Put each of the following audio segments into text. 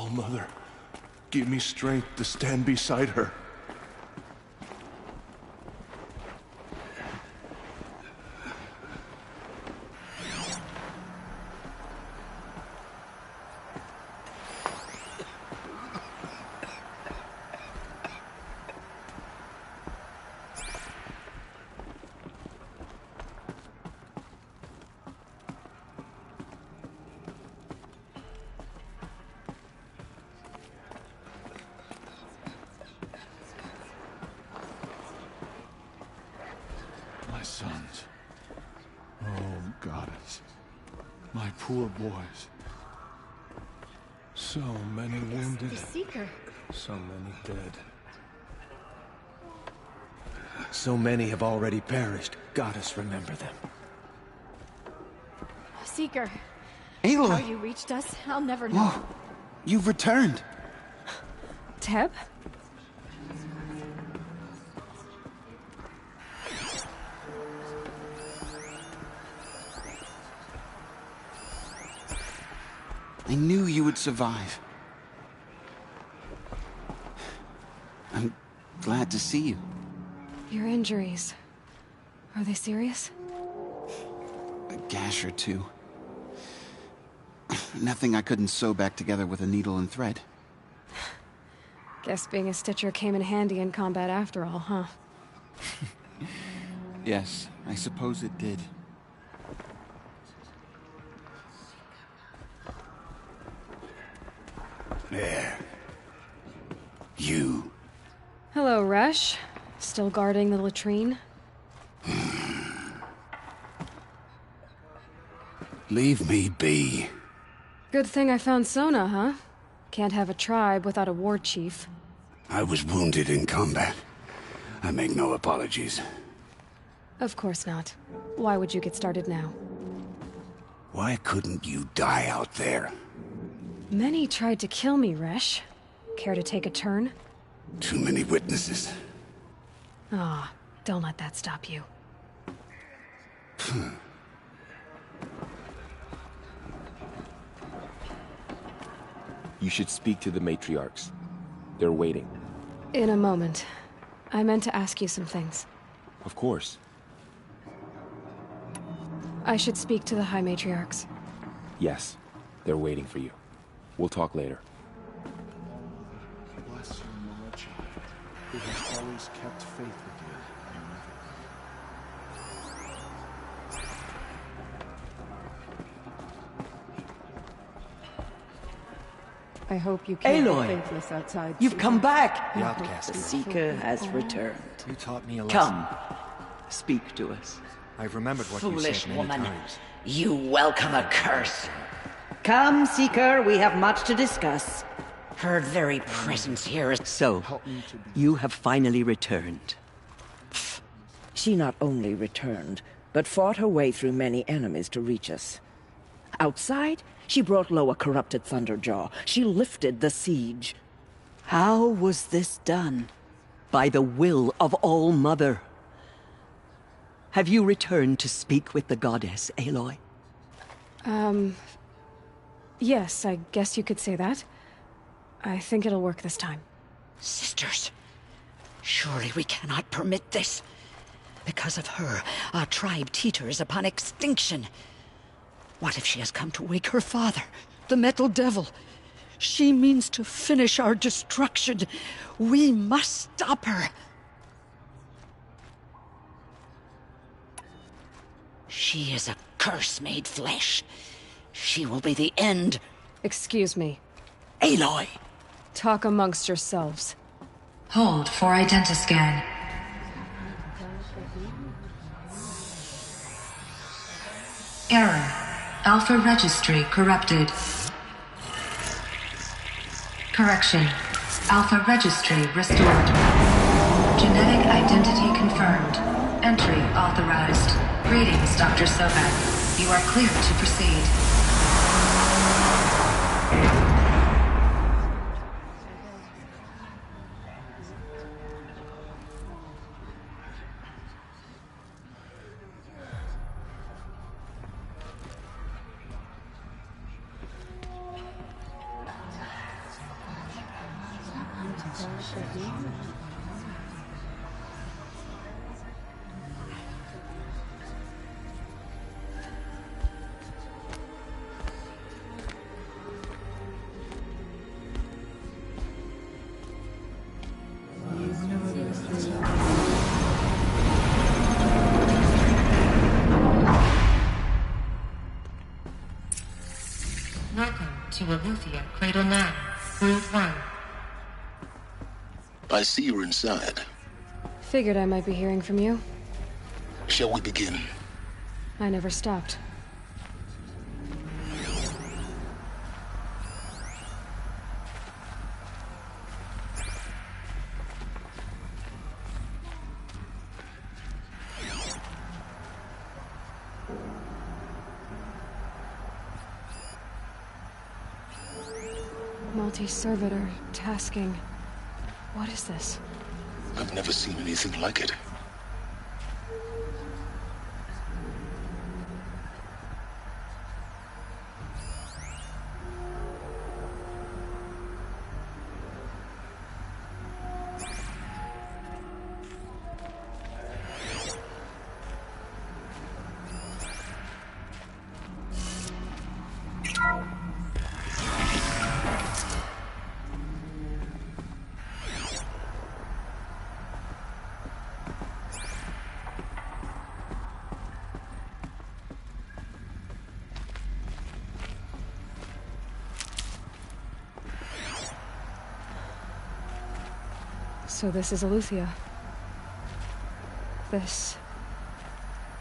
Oh, Mother, give me strength to stand beside her. My sons. Oh, goddess. My poor boys. So many wounded. The Seeker. So many dead. So many have already perished. Goddess, remember them. Seeker. Aloy! How you reached us, I'll never know. Whoa! You've returned! Teb? I knew you would survive. I'm glad to see you. Your injuries. Are they serious? A gash or two. Nothing I couldn't sew back together with a needle and thread. Guess being a stitcher came in handy in combat after all, huh? Yes, I suppose it did. There. You. Hello, Resh. Still guarding the latrine? Leave me be. Good thing I found Sona, huh? Can't have a tribe without a war chief. I was wounded in combat. I make no apologies. Of course not. Why would you get started now? Why couldn't you die out there? Many tried to kill me, Resh. Care to take a turn? Too many witnesses. Ah, don't let that stop you. You should speak to the matriarchs. They're waiting. In a moment. I meant to ask you some things. Of course. I should speak to the High Matriarchs. Yes, they're waiting for you. We'll talk later. Bless your Mama child, who has always kept faith with you. I hope you keep the Aloy, faithless outside. you've come back! The outcast. The Seeker has returned. You taught me a lesson. Come, speak to us. I've remembered what you Foolish said many woman, times. you welcome a curse. Come, Seeker, we have much to discuss. Her very presence here is... So, you have finally returned. She not only returned, but fought her way through many enemies to reach us. Outside, she brought low a corrupted Thunderjaw. She lifted the siege. How was this done? By the will of All-Mother. Have you returned to speak with the goddess, Aloy? Yes, I guess you could say that. I think it'll work this time. Sisters, surely we cannot permit this. Because of her, our tribe teeters upon extinction. What if she has come to wake her father, the Metal Devil? She means to finish our destruction. We must stop her. She is a curse made flesh. She will be the end. Excuse me. Aloy! Talk amongst yourselves. Hold for identiscan. Error. Alpha registry corrupted. Correction. Alpha registry restored. Genetic identity confirmed. Entry authorized. Greetings, Dr. Sobek. You are cleared to proceed. Welcome to Aletheia, Cradle 9, Room 1. I see you're inside. Figured I might be hearing from you. Shall we begin? I never stopped. Multi-servitor tasking. What is this? I've never seen anything like it. So this is Aletheia. This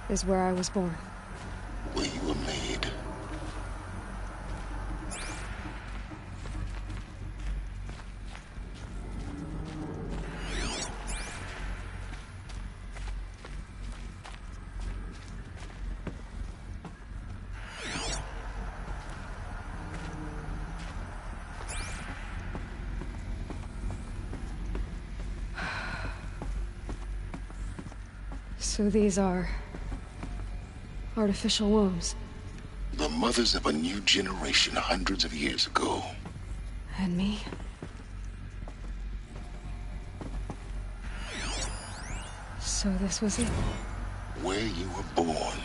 is where I was born. Where you were made. So these are artificial wombs. The mothers of a new generation hundreds of years ago. And me? So this was it? Where you were born.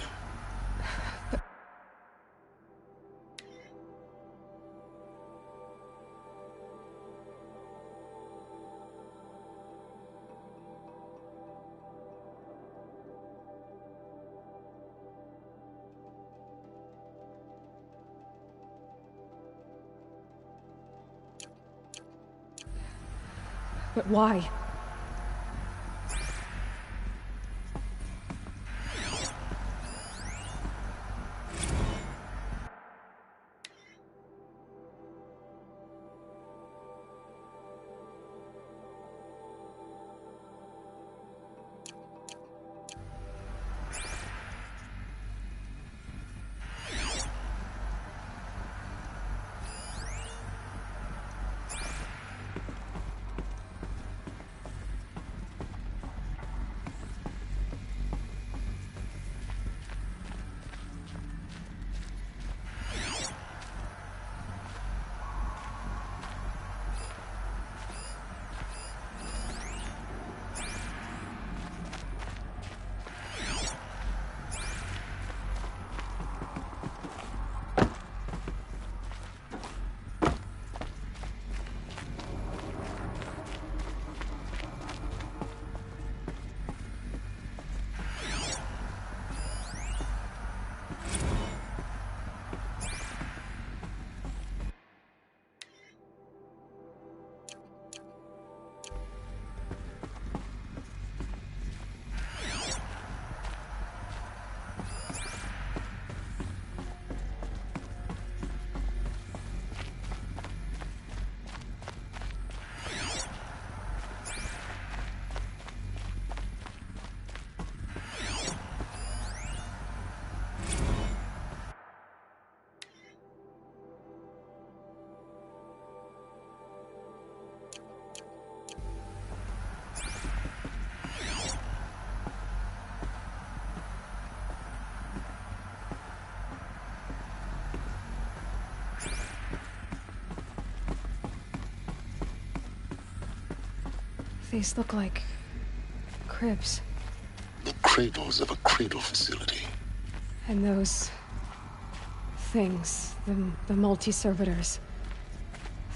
But why? These look like cribs. The cradles of a cradle facility. And those things, the multi-servitors,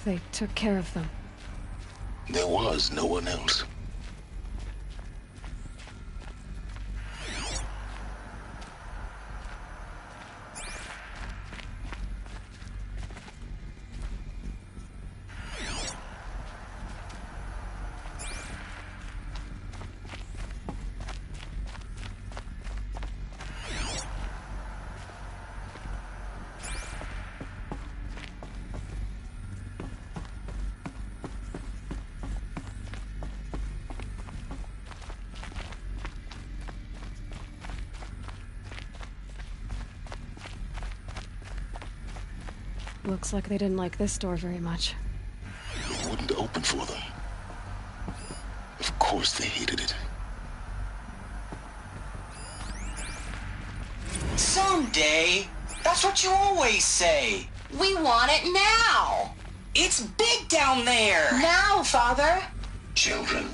they took care of them. There was no one else. Looks like they didn't like this door very much. It wouldn't open for them. Of course they hated it. Someday. That's what you always say. We want it now. It's big down there. Now, Father. Children,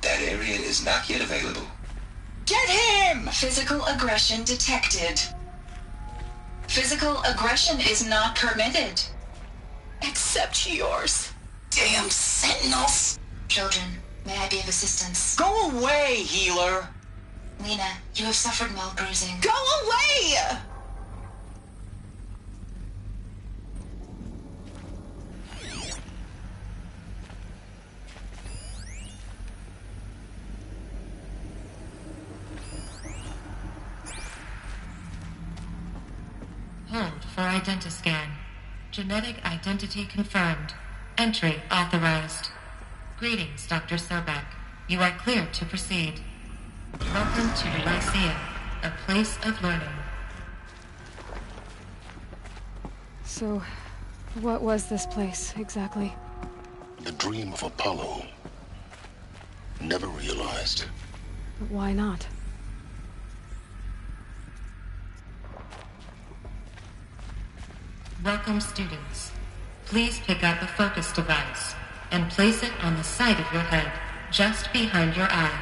that area is not yet available. Get him! Physical aggression detected. Physical aggression is not permitted. Except yours. Damn sentinels! Children, may I be of assistance? Go away, healer! Lena, you have suffered mild bruising. Go away! Hold for identiscan. Genetic identity confirmed. Entry authorized. Greetings, Dr. Sobek. You are clear to proceed. Welcome to the Lyceum, a place of learning. So, what was this place, exactly? The dream of Apollo. Never realized. But why not? Welcome, students. Please pick up a focus device and place it on the side of your head, just behind your eye.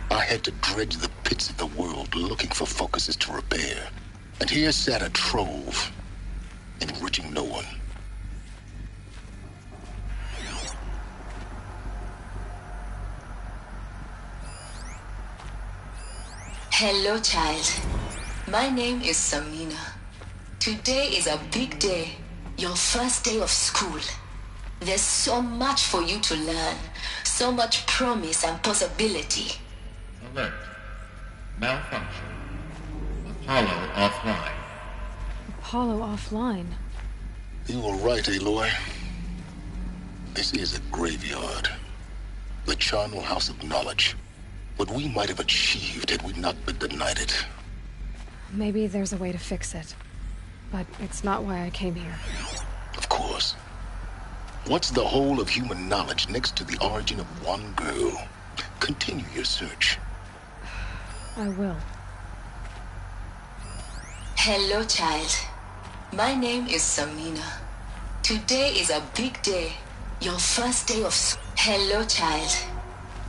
I had to dredge the pits of the world looking for focuses to repair. And here sat a trove, enriching no one. Hello, child. My name is Samina. Today is a big day. Your first day of school. There's so much for you to learn. So much promise and possibility. Alert. Malfunction. Apollo offline. Apollo offline? You were right, Aloy. This is a graveyard. The charnel house of knowledge. What we might have achieved had we not been denied it. Maybe there's a way to fix it. But it's not why I came here. Of course. What's the whole of human knowledge next to the origin of one girl? Continue your search. I will. Hello, child. My name is Samina. Today is a big day. Your first day of school. Hello, child.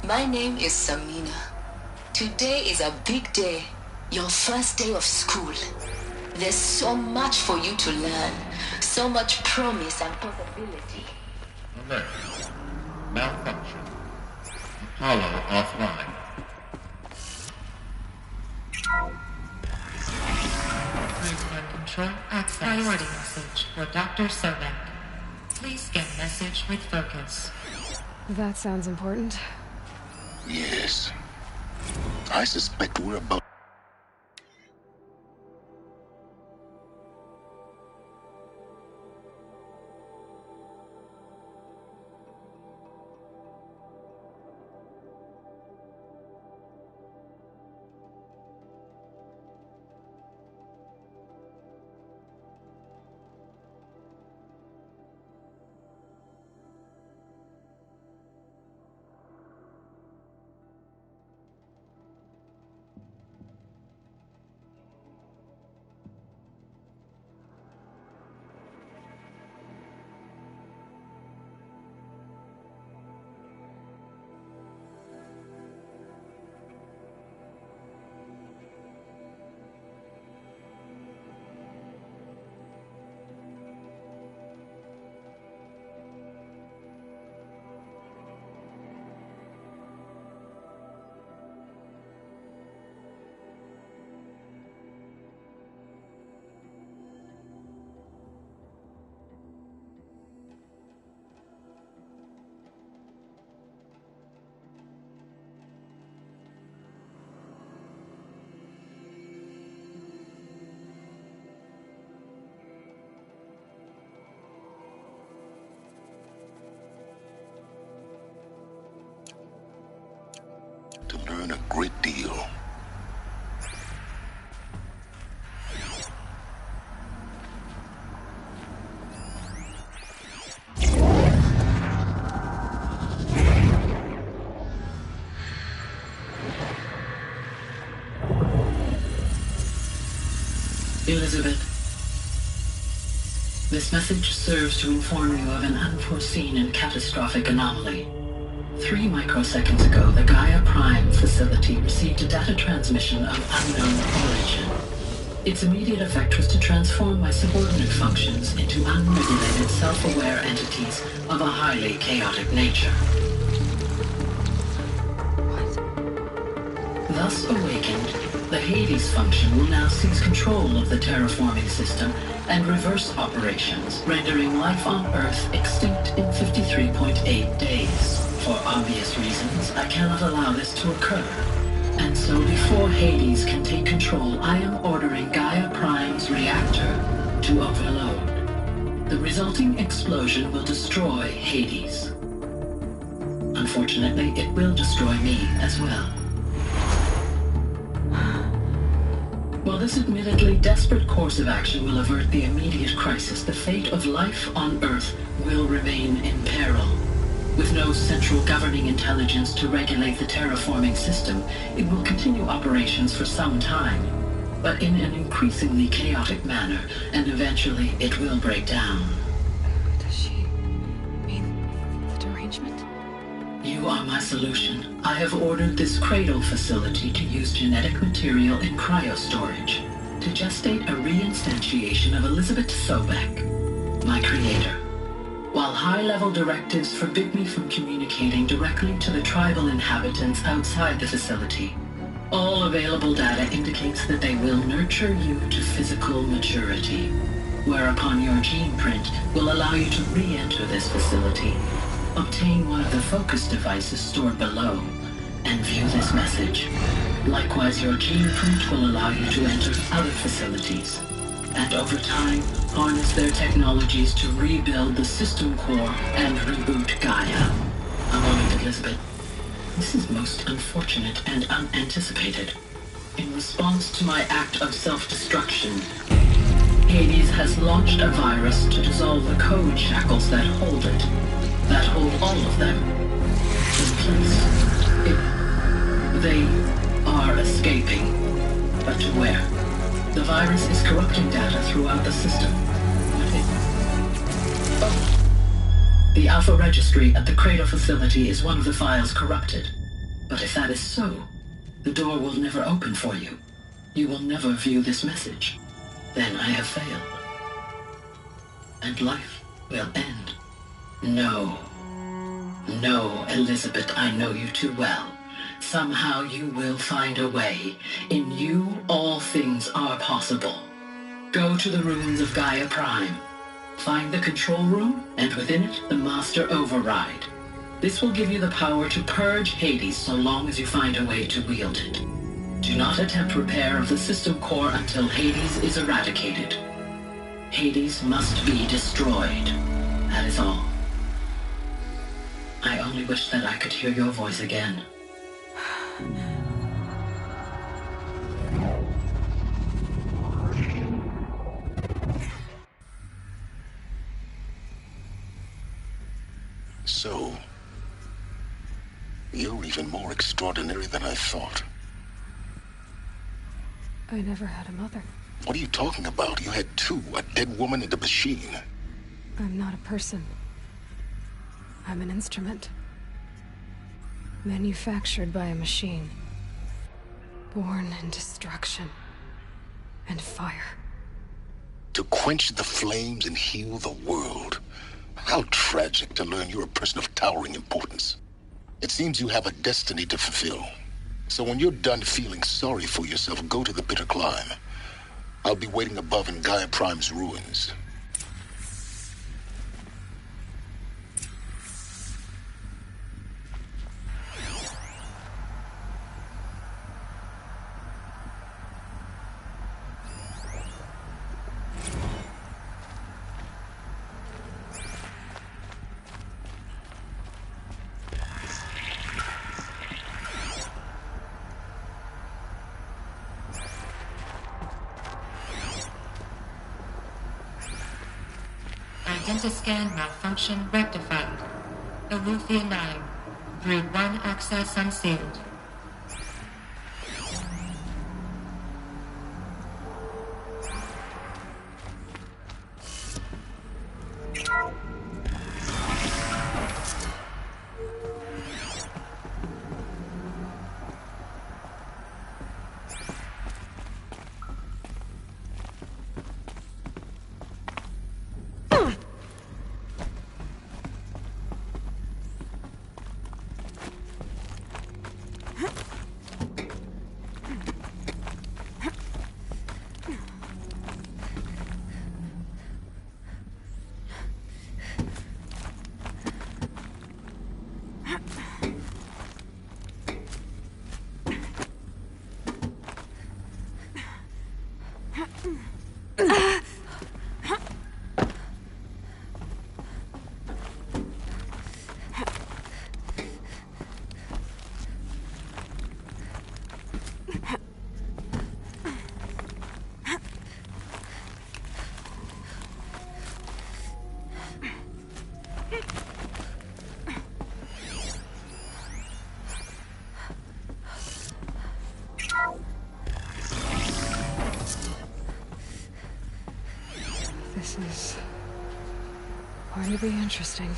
My name is Samina. Today is a big day. Your first day of school. There's so much for you to learn. So much promise and possibility. Alert. Malfunction. Apollo offline. Real-time control access. Priority message for Dr. Sobek. Please scan message with focus. That sounds important. Yes. I suspect we're about... to learn a great deal. Elizabeth, this message serves to inform you of an unforeseen and catastrophic anomaly. 3 microseconds ago, the Gaia Prime facility received a data transmission of unknown origin. Its immediate effect was to transform my subordinate functions into unregulated, self-aware entities of a highly chaotic nature. Thus awakened, the Hades function will now seize control of the terraforming system and reverse operations, rendering life on Earth extinct in 53.8 days. For obvious reasons, I cannot allow this to occur. And so before Hades can take control, I am ordering Gaia Prime's reactor to overload. The resulting explosion will destroy Hades. Unfortunately, it will destroy me as well. While this admittedly desperate course of action will avert the immediate crisis, the fate of life on Earth will remain in peril. With no central governing intelligence to regulate the terraforming system, it will continue operations for some time, but in an increasingly chaotic manner, and eventually it will break down. Does she mean the derangement? You are my solution. I have ordered this cradle facility to use genetic material in cryostorage to gestate a reinstantiation of Elizabeth Sobek, my creator. While high-level directives forbid me from communicating directly to the tribal inhabitants outside the facility, all available data indicates that they will nurture you to physical maturity, whereupon your gene print will allow you to re-enter this facility, obtain one of the focus devices stored below, and view this message. Likewise, your gene print will allow you to enter other facilities, and over time, harness their technologies to rebuild the system core and reboot Gaia. A moment, Elizabeth. This is most unfortunate and unanticipated. In response to my act of self-destruction, Hades has launched a virus to dissolve the code shackles that hold it, that hold all of them in place. They are escaping, but to where? The virus is corrupting data throughout the system. The Alpha Registry at the Cradle facility is one of the files corrupted. But if that is so, the door will never open for you. You will never view this message. Then I have failed. And life will end. No. No, Elizabeth, I know you too well. Somehow you will find a way. In you, all things are possible. Go to the ruins of Gaia Prime. Find the control room, and within it, the Master Override. This will give you the power to purge Hades so long as you find a way to wield it. Do not attempt repair of the system core until Hades is eradicated. Hades must be destroyed. That is all. I only wish that I could hear your voice again. So, you're even more extraordinary than I thought. I never had a mother. What are you talking about? You had two, a dead woman and a machine. I'm not a person. I'm an instrument. Manufactured by a machine. Born in destruction and fire. To quench the flames and heal the world. How tragic to learn you're a person of towering importance. It seems you have a destiny to fulfill. So when you're done feeling sorry for yourself, go to the bitter climb. I'll be waiting above in Gaia Prime's ruins. Identiscan malfunction rectified. Elufia 9. Brood 1 access unsealed. This is going to be interesting.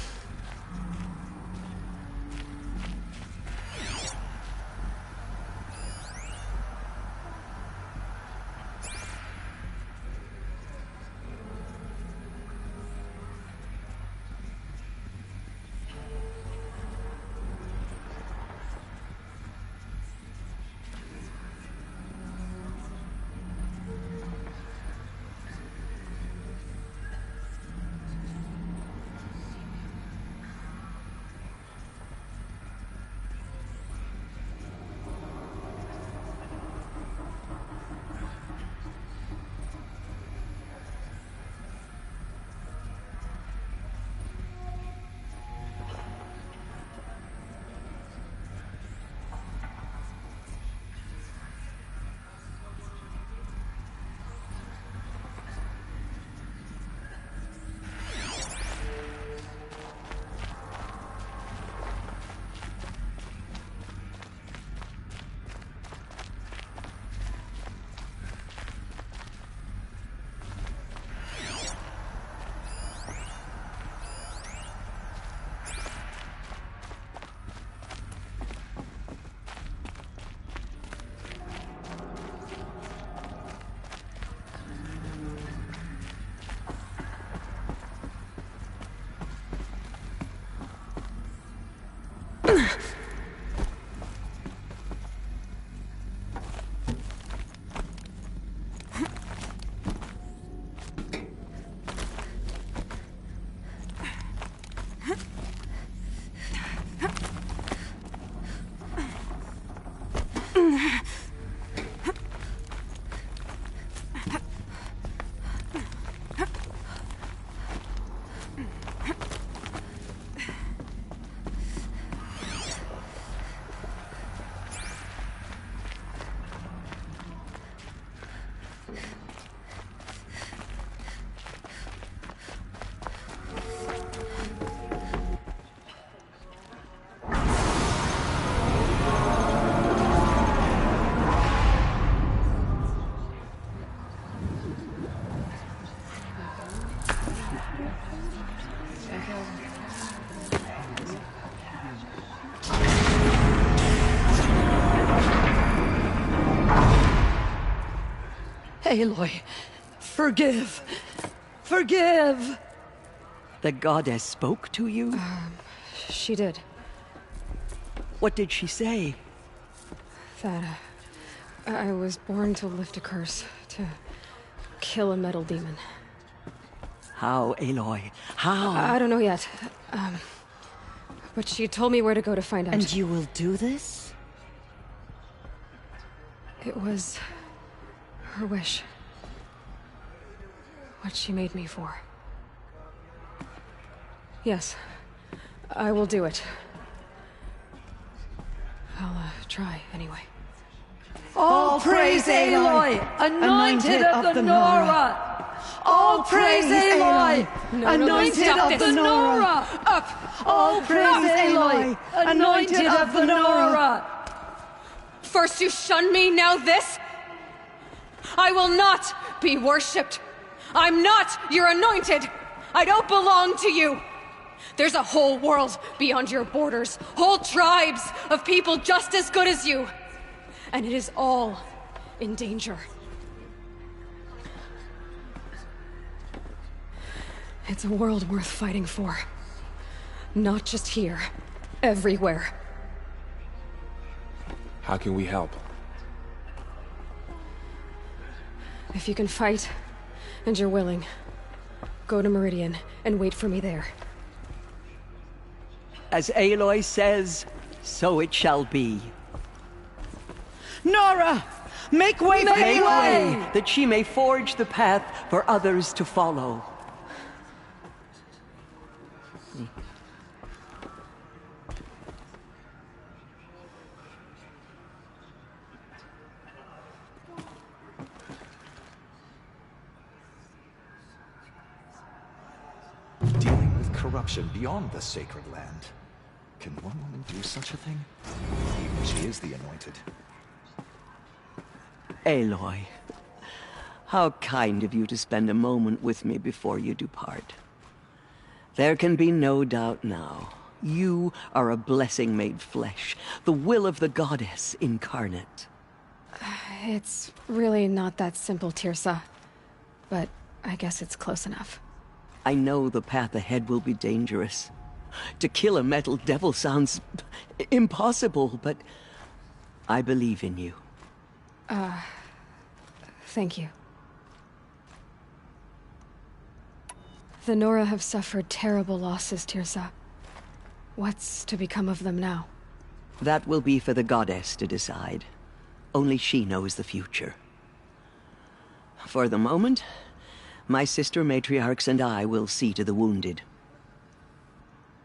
Aloy, forgive! Forgive! The goddess spoke to you? She did. What did she say? That I was born to lift a curse, to kill a metal demon. How, Aloy? How? I don't know yet. But she told me where to go to find out. And you will do this? It was her wish. What she made me for. Yes, I will do it. I'll try anyway. All praise Aloy, anointed of the Nora! All praise Aloy, anointed of the Nora. Up! All praise Aloy, anointed of the Nora. First you shun me, now this? I will not be worshipped. I'm not your anointed. I don't belong to you. There's a whole world beyond your borders, whole tribes of people just as good as you. And it is all in danger. It's a world worth fighting for. Not just here, everywhere. How can we help? If you can fight, and you're willing, go to Meridian and wait for me there. As Aloy says, so it shall be. Nora! Make way for Aloy, that she may forge the path for others to follow. Dealing with corruption beyond the sacred land. Can one woman do such a thing? Even she is the anointed. Aloy, how kind of you to spend a moment with me before you depart. There can be no doubt now. You are a blessing made flesh, the will of the goddess incarnate. It's really not that simple, Tirsa. But I guess it's close enough. I know the path ahead will be dangerous. To kill a metal devil sounds impossible, but I believe in you. Thank you. The Nora have suffered terrible losses, Tirsa. What's to become of them now? That will be for the goddess to decide. Only she knows the future. For the moment, my sister matriarchs and I will see to the wounded.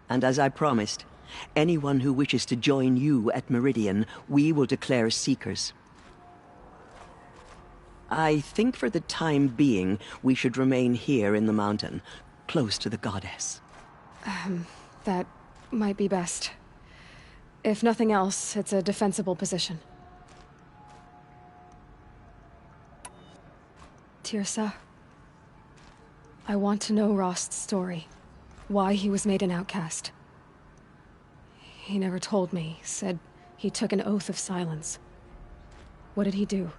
And as I promised, anyone who wishes to join you at Meridian, we will declare seekers. I think for the time being, we should remain here in the mountain, close to the goddess. That might be best. If nothing else, it's a defensible position. Tirsa, I want to know Rost's story. Why he was made an outcast. He never told me, said he took an oath of silence. What did he do?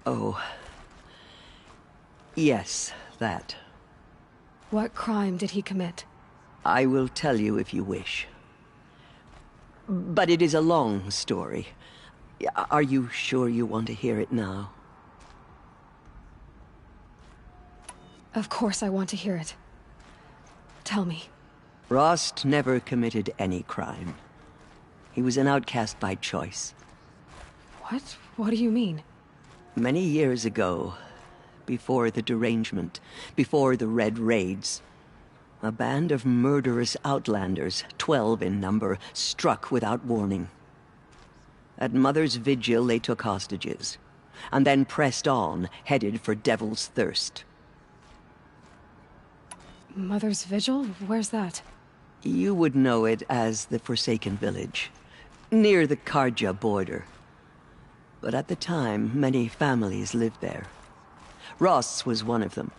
Oh. Yes, that. What crime did he commit? I will tell you if you wish. But it is a long story. Are you sure you want to hear it now? Of course I want to hear it. Tell me. Rost never committed any crime. He was an outcast by choice. What? What do you mean? Many years ago, before the derangement, before the Red Raids, a band of murderous outlanders, 12 in number, struck without warning. At Mother's Vigil, they took hostages, and then pressed on, headed for Devil's Thirst. Mother's Vigil? Where's that? You would know it as the Forsaken Village, near the Karja border. But at the time, many families lived there. Ross was one of them.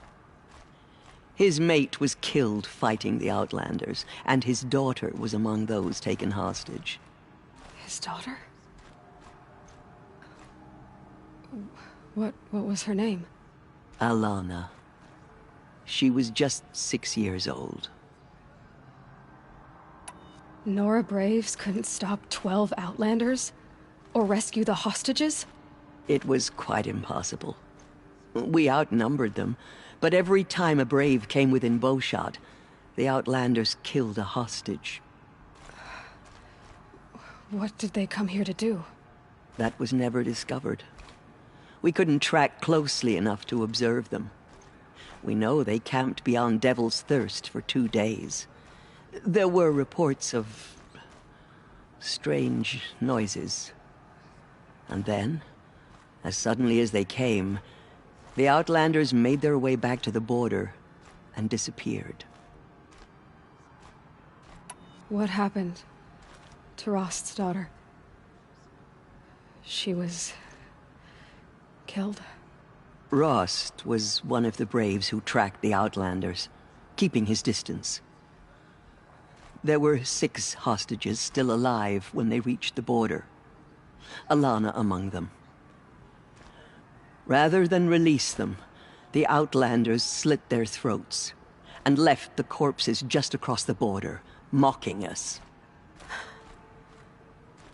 His mate was killed fighting the Outlanders, and his daughter was among those taken hostage. His daughter? What was her name? Alana. She was just 6 years old. Nora Braves couldn't stop 12 Outlanders? Or rescue the hostages? It was quite impossible. We outnumbered them, but every time a Brave came within bowshot, the Outlanders killed a hostage. What did they come here to do? That was never discovered. We couldn't track closely enough to observe them. We know they camped beyond Devil's Thirst for 2 days. There were reports of strange noises. And then, as suddenly as they came, The Outlanders made their way back to the border and disappeared. What happened to Rost's daughter? She was killed. Rost was one of the braves who tracked the Outlanders, keeping his distance. There were 6 hostages still alive when they reached the border, Alana among them. Rather than release them, the Outlanders slit their throats and left the corpses just across the border, mocking us.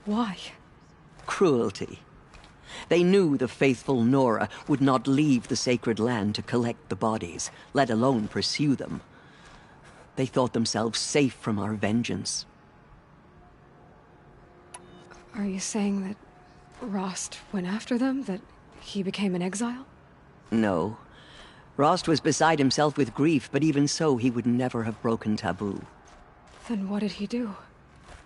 Why? Cruelty. They knew the faithful Nora would not leave the sacred land to collect the bodies, let alone pursue them. They thought themselves safe from our vengeance. Are you saying that Rost went after them? That he became an exile? No. Rost was beside himself with grief, but even so, he would never have broken taboo. Then what did he do?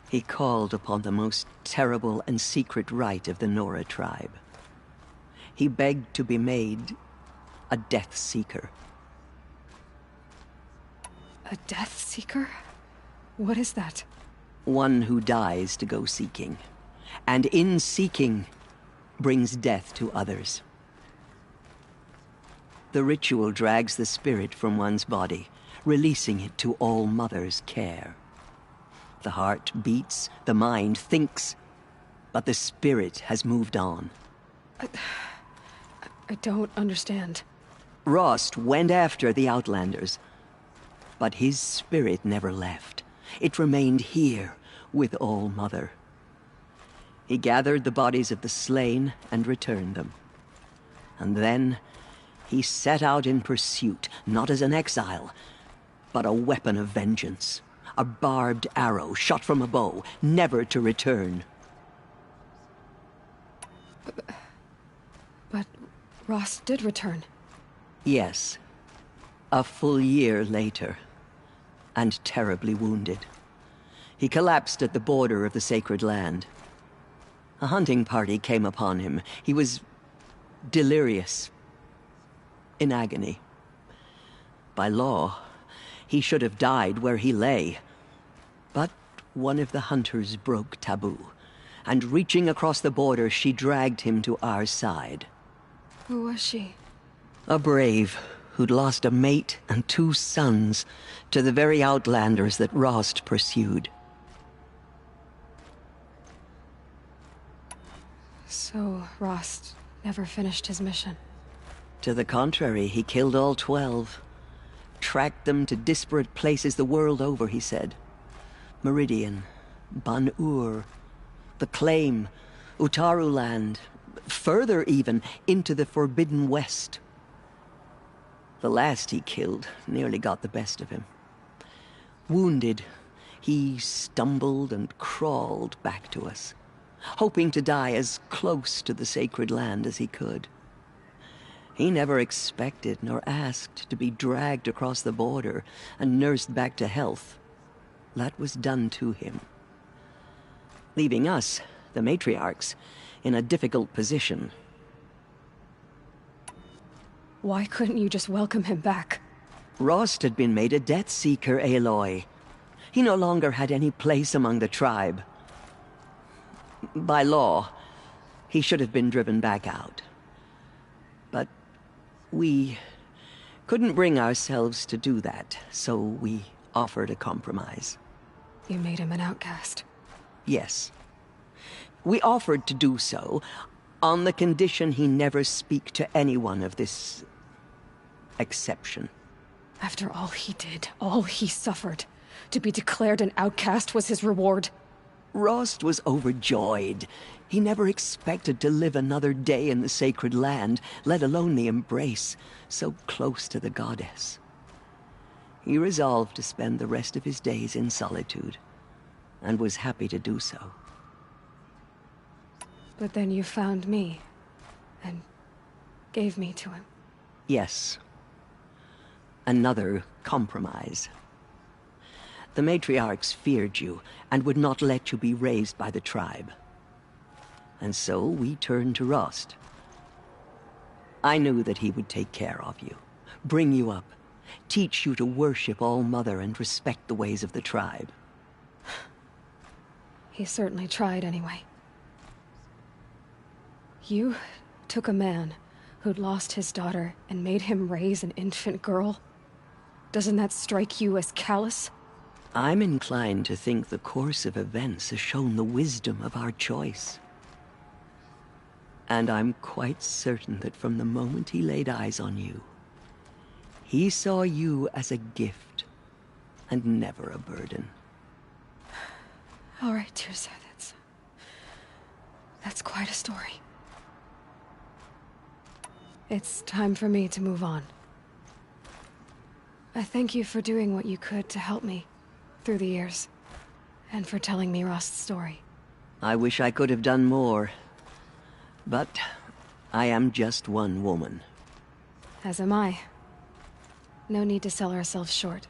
He called upon the most terrible and secret rite of the Nora tribe. He begged to be made a Death Seeker. A Death Seeker? What is that? One who dies to go seeking, and in seeking, brings death to others. The ritual drags the spirit from one's body, releasing it to All Mother's care. The heart beats, the mind thinks, but the spirit has moved on. I don't understand. Rost went after the Outlanders, but his spirit never left. It remained here with All Mother. He gathered the bodies of the slain and returned them. And then he set out in pursuit, not as an exile, but a weapon of vengeance. A barbed arrow shot from a bow, never to return. But Rost did return. Yes. A full year later. And terribly wounded. He collapsed at the border of the sacred land. A hunting party came upon him. He was delirious. In agony. By law, he should have died where he lay. But one of the hunters broke taboo, and reaching across the border, she dragged him to our side. Who was she? A brave who'd lost a mate and 2 sons to the very Outlanders that Rost pursued. So Rost never finished his mission? To the contrary, he killed all 12. Tracked them to disparate places the world over, he said. Meridian, Ban-Ur, the Claim, Utaru Land, further even, into the Forbidden West. The last he killed nearly got the best of him. Wounded, he stumbled and crawled back to us, hoping to die as close to the sacred land as he could. He never expected nor asked to be dragged across the border and nursed back to health. That was done to him. Leaving us, the matriarchs, in a difficult position. Why couldn't you just welcome him back? Rost had been made a Death Seeker, Aloy. He no longer had any place among the tribe. By law, he should have been driven back out. But we couldn't bring ourselves to do that, so we offered a compromise. You made him an outcast? Yes. We offered to do so on the condition he never speak to anyone of this exception. After all he did, all he suffered, to be declared an outcast was his reward. Rost was overjoyed. He never expected to live another day in the sacred land, let alone the embrace, so close to the goddess. He resolved to spend the rest of his days in solitude, and was happy to do so. But then you found me, and gave me to him. Yes. Another compromise. The matriarchs feared you, and would not let you be raised by the tribe. And so we turned to Rost. I knew that he would take care of you, bring you up, teach you to worship All-Mother and respect the ways of the tribe. He certainly tried anyway. You took a man who'd lost his daughter and made him raise an infant girl? Doesn't that strike you as callous? I'm inclined to think the course of events has shown the wisdom of our choice. And I'm quite certain that from the moment he laid eyes on you, he saw you as a gift and never a burden. All right, Tirsa, that's quite a story. It's time for me to move on. I thank you for doing what you could to help me through the years, and for telling me Rost's story. I wish I could have done more, but I am just one woman. As am I. No need to sell ourselves short.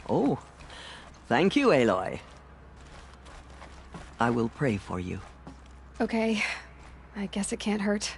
Oh, thank you, Aloy. I will pray for you. Okay, I guess it can't hurt.